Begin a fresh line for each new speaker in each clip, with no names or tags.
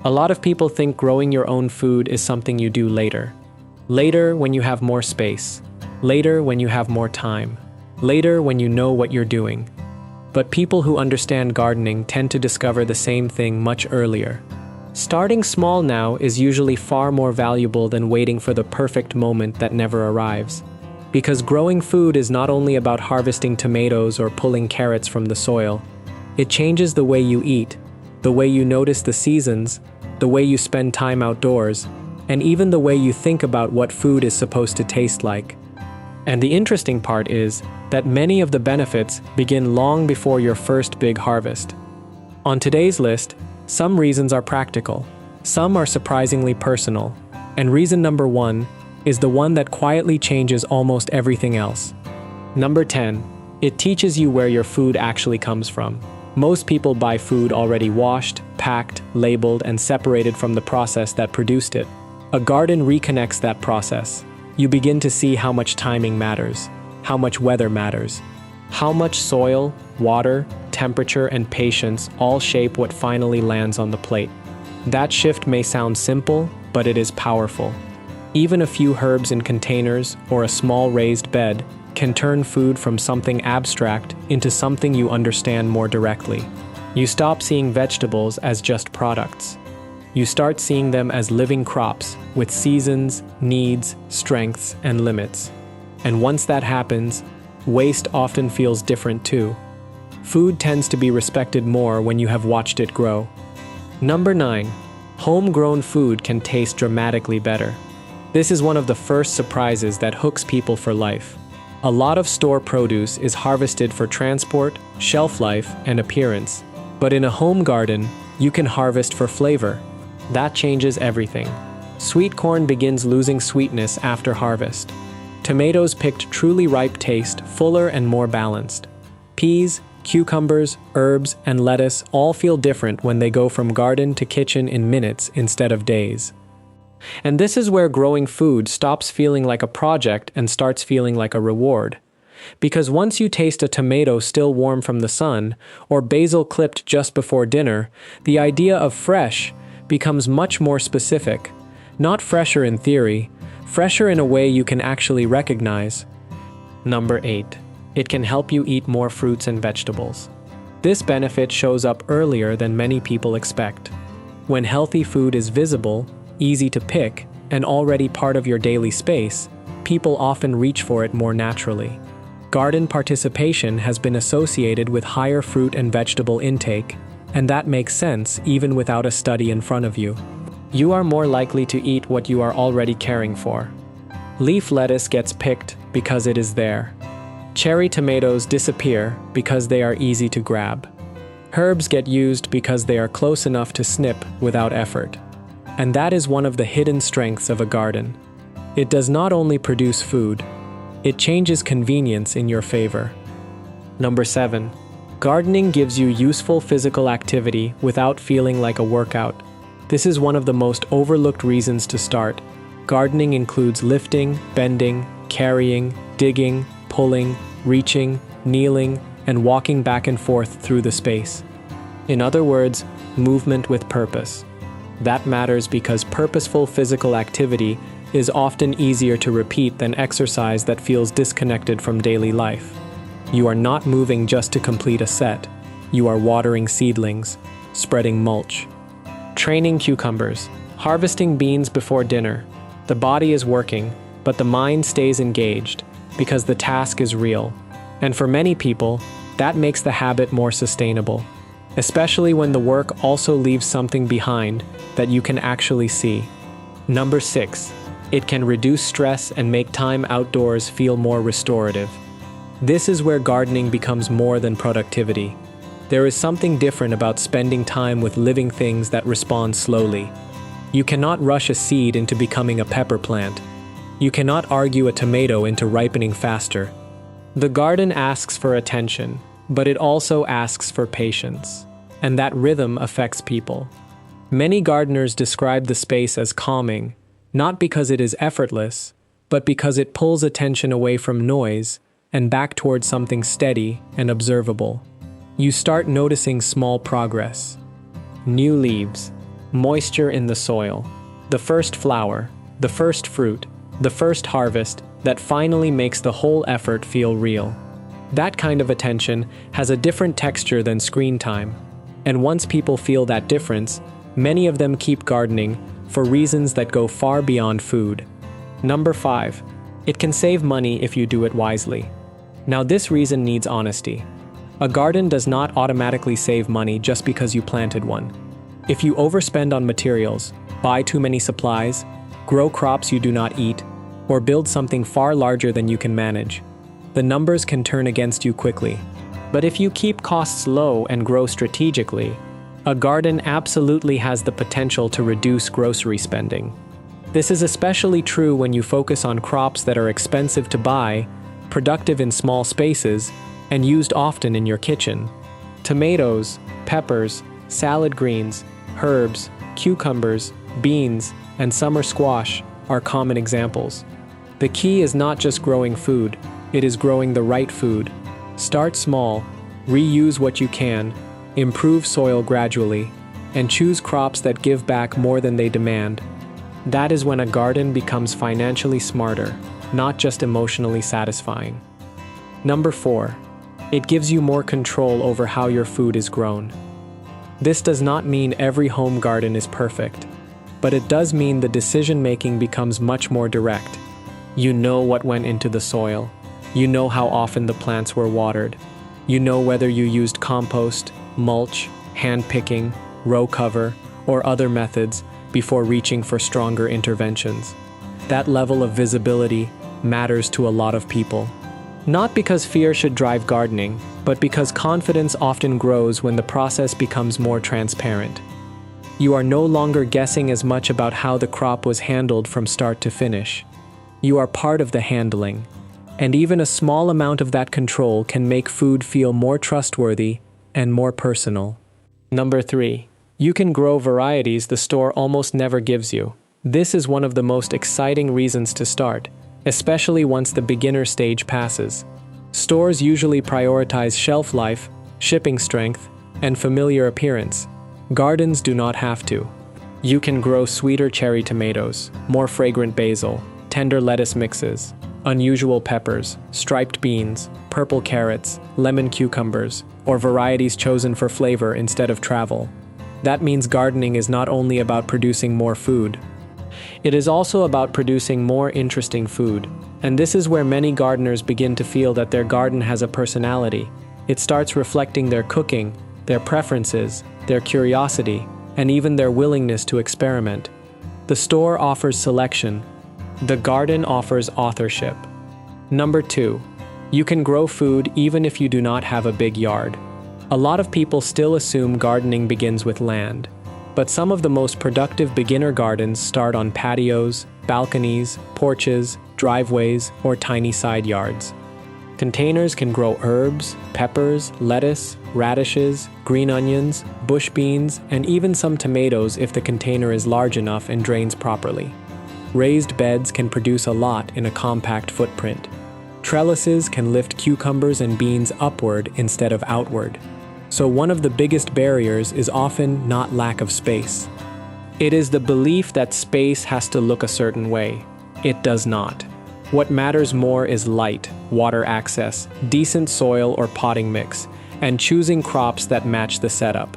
A lot of people think growing your own food is something you do later. Later when you have more space. Later when you have more time. Later when you know what you're doing. But people who understand gardening tend to discover the same thing much earlier. Starting small now is usually far more valuable than waiting for the perfect moment that never arrives. Because growing food is not only about harvesting tomatoes or pulling carrots from the soil. It changes the way you eat, the way you notice the seasons, the way you spend time outdoors, and even the way you think about what food is supposed to taste like. And the interesting part is that many of the benefits begin long before your first big harvest. On today's list, some reasons are practical, some are surprisingly personal, and reason number 1 is the one that quietly changes almost everything else. Number 10, it teaches you where your food actually comes from. Most people buy food already washed, packed, labeled, and separated from the process that produced it. A garden reconnects that process. You begin to see how much timing matters, how much weather matters, how much soil, water, temperature, and patience all shape what finally lands on the plate. That shift may sound simple, but it is powerful. Even a few herbs in containers or a small raised bed can turn food from something abstract into something you understand more directly. You stop seeing vegetables as just products. You start seeing them as living crops with seasons, needs, strengths, and limits. And once that happens, waste often feels different too. Food tends to be respected more when you have watched it grow. Number 9. Homegrown food can taste dramatically better. This is one of the first surprises that hooks people for life. A lot of store produce is harvested for transport, shelf life, and appearance. But in a home garden, you can harvest for flavor. That changes everything. Sweet corn begins losing sweetness after harvest. Tomatoes picked truly ripe taste fuller and more balanced. Peas, cucumbers, herbs, and lettuce all feel different when they go from garden to kitchen in minutes instead of days. And this is where growing food stops feeling like a project and starts feeling like a reward. Because once you taste a tomato still warm from the sun, or basil clipped just before dinner, the idea of fresh becomes much more specific. Not fresher in theory, fresher in a way you can actually recognize. Number 8. It can help you eat more fruits and vegetables. This benefit shows up earlier than many people expect. When healthy food is visible, easy to pick, and already part of your daily space, people often reach for it more naturally. Garden participation has been associated with higher fruit and vegetable intake, and that makes sense even without a study in front of you. You are more likely to eat what you are already caring for. Leaf lettuce gets picked because it is there. Cherry tomatoes disappear because they are easy to grab. Herbs get used because they are close enough to snip without effort. And that is one of the hidden strengths of a garden. It does not only produce food, it changes convenience in your favor. Number 7. Gardening gives you useful physical activity without feeling like a workout. This is one of the most overlooked reasons to start. Gardening includes lifting, bending, carrying, digging, pulling, reaching, kneeling, and walking back and forth through the space. In other words, movement with purpose. That matters because purposeful physical activity is often easier to repeat than exercise that feels disconnected from daily life. You are not moving just to complete a set. You are watering seedlings, spreading mulch, training cucumbers, harvesting beans before dinner. The body is working, but the mind stays engaged because the task is real. And for many people, that makes the habit more sustainable, especially when the work also leaves something behind that you can actually see. Number 6. It can reduce stress and make time outdoors feel more restorative. This is where gardening becomes more than productivity. There is something different about spending time with living things that respond slowly. You cannot rush a seed into becoming a pepper plant. You cannot argue a tomato into ripening faster. The garden asks for attention, but it also asks for patience. And that rhythm affects people. Many gardeners describe the space as calming, not because it is effortless, but because it pulls attention away from noise and back towards something steady and observable. You start noticing small progress. New leaves, moisture in the soil, the first flower, the first fruit, the first harvest that finally makes the whole effort feel real. That kind of attention has a different texture than screen time. And once people feel that difference, many of them keep gardening for reasons that go far beyond food. Number 5. It can save money if you do it wisely. Now this reason needs honesty. A garden does not automatically save money just because you planted one. If you overspend on materials, buy too many supplies, grow crops you do not eat, or build something far larger than you can manage, the numbers can turn against you quickly. But if you keep costs low and grow strategically, a garden absolutely has the potential to reduce grocery spending. This is especially true when you focus on crops that are expensive to buy, productive in small spaces, and used often in your kitchen. Tomatoes, peppers, salad greens, herbs, cucumbers, beans, and summer squash are common examples. The key is not just growing food, it is growing the right food. Start small, reuse what you can, improve soil gradually, and choose crops that give back more than they demand. That is when a garden becomes financially smarter, not just emotionally satisfying. Number 4. It gives you more control over how your food is grown. This does not mean every home garden is perfect, but it does mean the decision-making becomes much more direct. You know what went into the soil. You know how often the plants were watered. You know whether you used compost, mulch, hand-picking, row cover, or other methods before reaching for stronger interventions. That level of visibility matters to a lot of people. Not because fear should drive gardening, but because confidence often grows when the process becomes more transparent. You are no longer guessing as much about how the crop was handled from start to finish. You are part of the handling, and even a small amount of that control can make food feel more trustworthy and more personal. Number 3. You can grow varieties the store almost never gives you. This is one of the most exciting reasons to start, especially once the beginner stage passes. Stores usually prioritize shelf life, shipping strength, and familiar appearance. Gardens do not have to. You can grow sweeter cherry tomatoes, more fragrant basil, tender lettuce mixes, unusual peppers, striped beans, purple carrots, lemon cucumbers, or varieties chosen for flavor instead of travel. That means gardening is not only about producing more food. It is also about producing more interesting food. And this is where many gardeners begin to feel that their garden has a personality. It starts reflecting their cooking, their preferences, their curiosity, and even their willingness to experiment. The store offers selection. The garden offers authorship. Number 2. You can grow food even if you do not have a big yard. A lot of people still assume gardening begins with land. But some of the most productive beginner gardens start on patios, balconies, porches, driveways, or tiny side yards. Containers can grow herbs, peppers, lettuce, radishes, green onions, bush beans, and even some tomatoes if the container is large enough and drains properly. Raised beds can produce a lot in a compact footprint. Trellises can lift cucumbers and beans upward instead of outward. So one of the biggest barriers is often not lack of space. It is the belief that space has to look a certain way. It does not. What matters more is light, water access, decent soil or potting mix, and choosing crops that match the setup.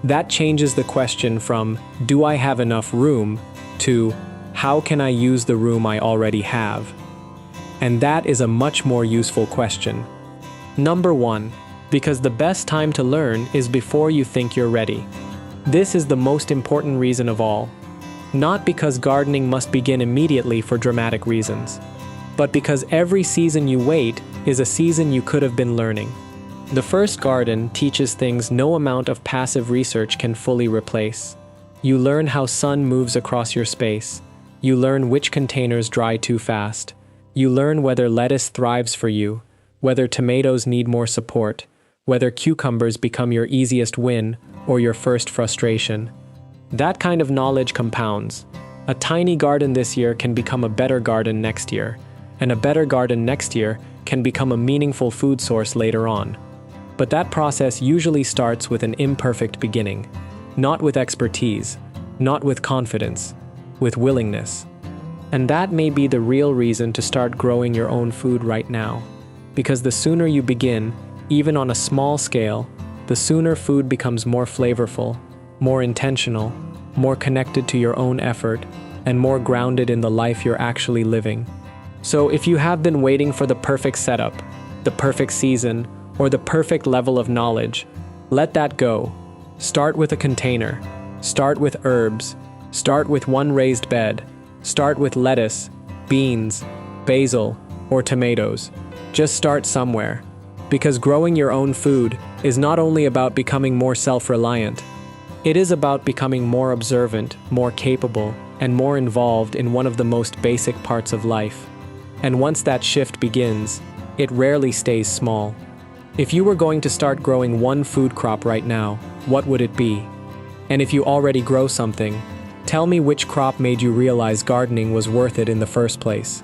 That changes the question from, do I have enough room, to, how can I use the room I already have? And that is a much more useful question. Number 1. Because the best time to learn is before you think you're ready. This is the most important reason of all. Not because gardening must begin immediately for dramatic reasons, but because every season you wait is a season you could have been learning. The first garden teaches things no amount of passive research can fully replace. You learn how sun moves across your space. You learn which containers dry too fast. You learn whether lettuce thrives for you, whether tomatoes need more support, whether cucumbers become your easiest win or your first frustration. That kind of knowledge compounds. A tiny garden this year can become a better garden next year, and a better garden next year can become a meaningful food source later on. But that process usually starts with an imperfect beginning. Not with expertise, not with confidence, with willingness. And that may be the real reason to start growing your own food right now. Because the sooner you begin, even on a small scale, the sooner food becomes more flavorful, more intentional, more connected to your own effort, and more grounded in the life you're actually living. So if you have been waiting for the perfect setup, the perfect season, or the perfect level of knowledge, let that go. Start with a container. Start with herbs. Start with one raised bed. Start with lettuce, beans, basil, or tomatoes. Just start somewhere. Because growing your own food is not only about becoming more self-reliant, it is about becoming more observant, more capable, and more involved in one of the most basic parts of life. And once that shift begins, it rarely stays small. If you were going to start growing one food crop right now, what would it be? And if you already grow something, tell me which crop made you realize gardening was worth it in the first place.